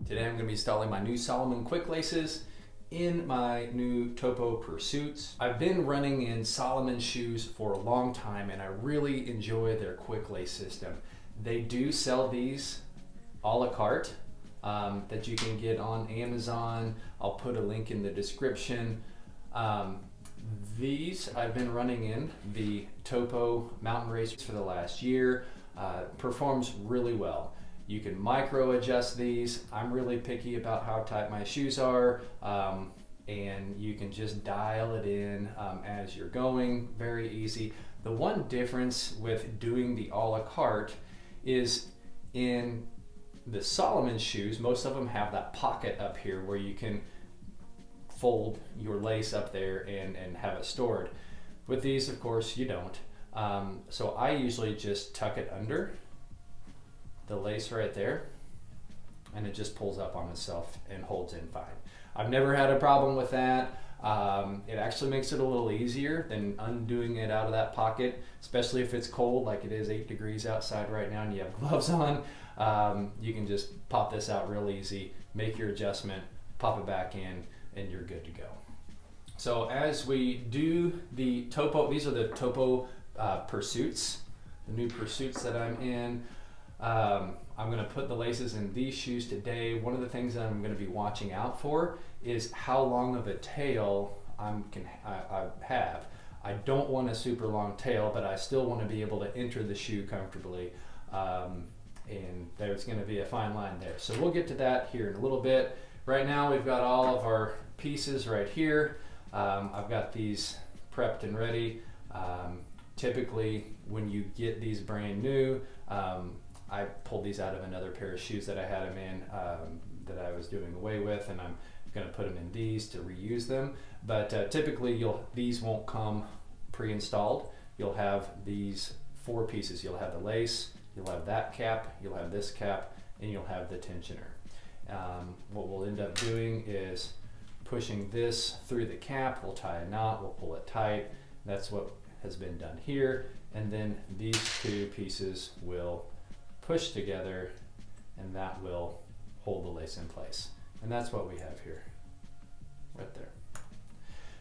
Today I'm going to be installing my new Salomon quick laces in my new Topo Pursuits. I've been running in Salomon shoes for a long time and I really enjoy their quick lace system. They do sell these a la carte that you can get on Amazon. I'll put a link in the description. These I've been running in the Topo mountain race for the last year. Performs really well. You can micro adjust these. I'm really picky about how tight my shoes are, and you can just dial it in as you're going. Very easy. The one difference with doing the a la carte is in the Salomon shoes, most of them have that pocket up here where you can fold your lace up there and have it stored. With these, of course, you don't. So I usually just tuck it under the lace right there, and it just pulls up on itself and holds in fine. I've never had a problem with that. It actually makes it a little easier than undoing it out of that pocket, especially if it's cold like it is 8 degrees outside right now and you have gloves on. You can just pop this out real easy, make your adjustment, pop it back in, and you're good to go. So as we do the Topo, these are the Topo Pursuits, the new Pursuits that I'm in. I'm going to put the laces in these shoes today. One of the things that I'm going to be watching out for is how long of a tail I have. I don't want a super long tail, but I still want to be able to enter the shoe comfortably. And there's going to be a fine line there. So we'll get to that here in a little bit. Right now we've got all of our pieces right here. I've got these prepped and ready. Typically when you get these brand new, I pulled these out of another pair of shoes that I had them in that I was doing away with, and I'm going to put them in these to reuse them. But typically these won't come pre-installed. You'll have these 4 pieces. You'll have the lace, you'll have that cap, you'll have this cap, and you'll have the tensioner. What we'll end up doing is pushing this through the cap. We'll tie a knot, we'll pull it tight. That's what has been done here. And then these 2 pieces will push together, and that will hold the lace in place. And that's what we have here, right there.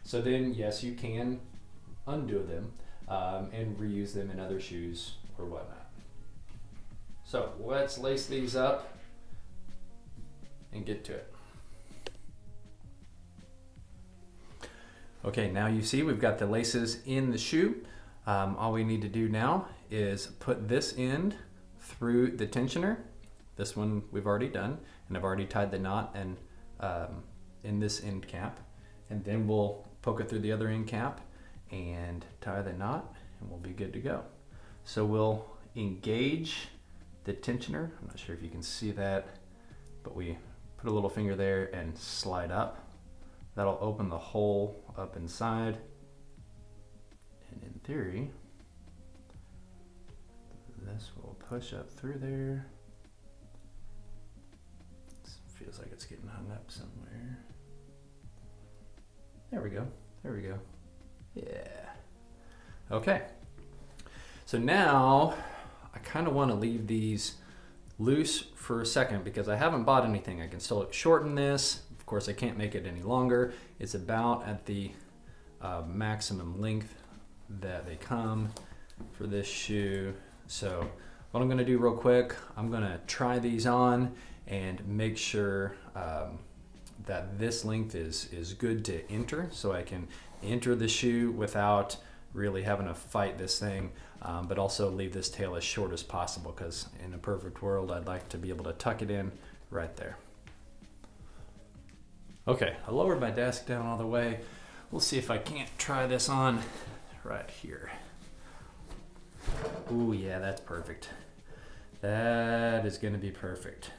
So then, yes, you can undo them and reuse them in other shoes or whatnot. So let's lace these up and get to it. Okay, now you see we've got the laces in the shoe. All we need to do now is put this end through the tensioner. This one we've already done, and I've already tied the knot and in this end cap, and then we'll poke it through the other end cap and tie the knot, and we'll be good to go. So we'll engage the tensioner. I'm not sure if you can see that, but we put a little finger there and slide up. That'll open the hole up inside, and in theory this will push up through there. Feels like it's getting hung up somewhere. There we go. There we go. Yeah. Okay. So now I kind of want to leave these loose for a second because I haven't bought anything. I can still shorten this. Of course, I can't make it any longer. It's about at the maximum length that they come for this shoe. So what I'm going to do real quick, I'm going to try these on and make sure that this length is good to enter, so I can enter the shoe without really having to fight this thing, but also leave this tail as short as possible, because in a perfect world I'd like to be able to tuck it in right there. Okay, I lowered my desk down all the way. We'll see if I can't try this on right here. Ooh, yeah, that's perfect. That is going to be perfect.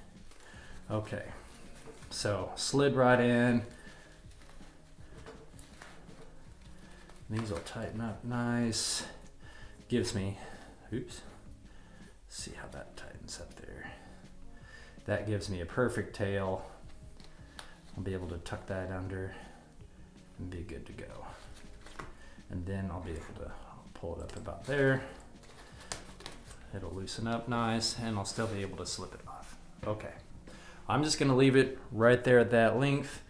Okay, so slid right in. These will tighten up nice. Gives me, oops, see how that tightens up there. That gives me a perfect tail. I'll be able to tuck that under and be good to go. And then I'll be able to pull it up about there. It'll loosen up nice, and I'll still be able to slip it off. Okay, I'm just gonna leave it right there at that length.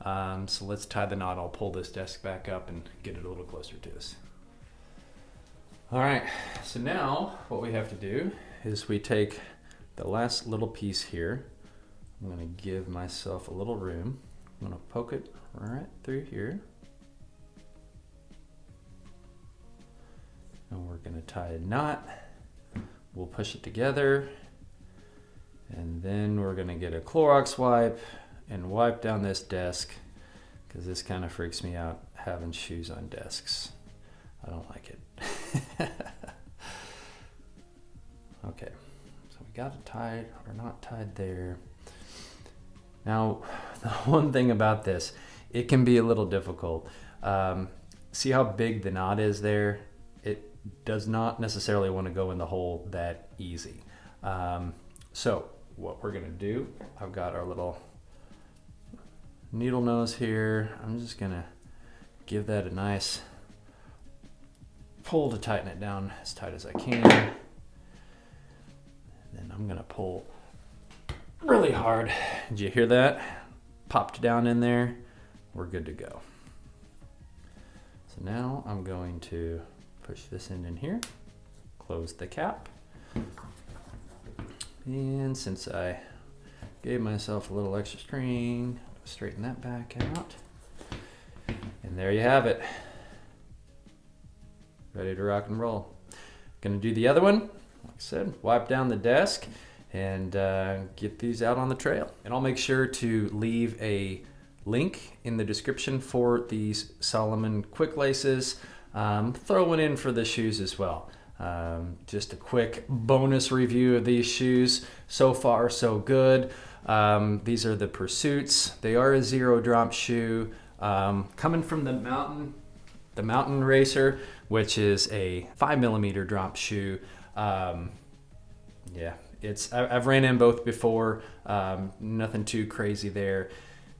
So let's tie the knot. I'll pull this desk back up and get it a little closer to us. All right, so now what we have to do is we take the last little piece here. I'm gonna give myself a little room. I'm gonna poke it right through here. And we're gonna tie a knot. We'll push it together. And then we're gonna get a Clorox wipe and wipe down this desk, because this kind of freaks me out having shoes on desks. I don't like it. Okay, so we got it tied or not tied there. Now, the one thing about this, it can be a little difficult. See how big the knot is there? It does not necessarily want to go in the hole that easy. So what we're gonna do, I've got our little needle nose here. I'm just gonna give that a nice pull to tighten it down as tight as I can. And then I'm gonna pull really hard. Did you hear that? Popped down in there. We're good to go. So now I'm going to push this end in here, close the cap. And since I gave myself a little extra string, straighten that back out. And there you have it. Ready to rock and roll. Gonna do the other one. Like I said, wipe down the desk and get these out on the trail. And I'll make sure to leave a link in the description for these Salomon quick laces. Throw one in for the shoes as well. Just a quick bonus review of these shoes. So far, so good. These are the Pursuits. They are a zero drop shoe. Coming from the Mountain Racer, which is a 5mm drop shoe. Yeah, I've ran in both before. Nothing too crazy there.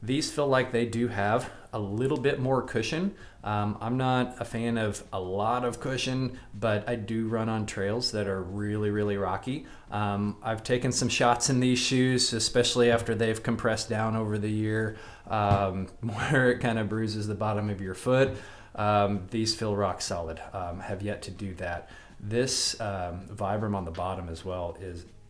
These feel like they do have a little bit more cushion. I'm not a fan of a lot of cushion, but I do run on trails that are really, really rocky. I've taken some shots in these shoes, especially after they've compressed down over the year, where it kind of bruises the bottom of your foot. These feel rock solid. Have yet to do that. This Vibram on the bottom as well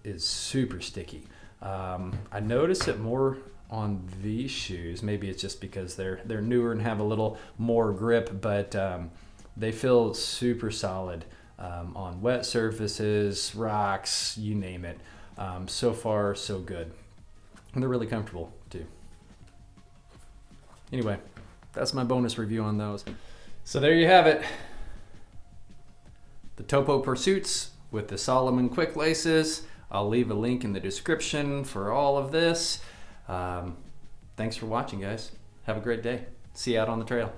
is super sticky. I notice it more on these shoes. Maybe it's just because they're newer and have a little more grip, but they feel super solid on wet surfaces, rocks, you name it. So far, so good. And they're really comfortable too. Anyway, that's my bonus review on those. So there you have it. The Topo Pursuits with the Salomon quick laces. I'll leave a link in the description for all of this. Thanks for watching, guys. Have a great day. See you out on the trail.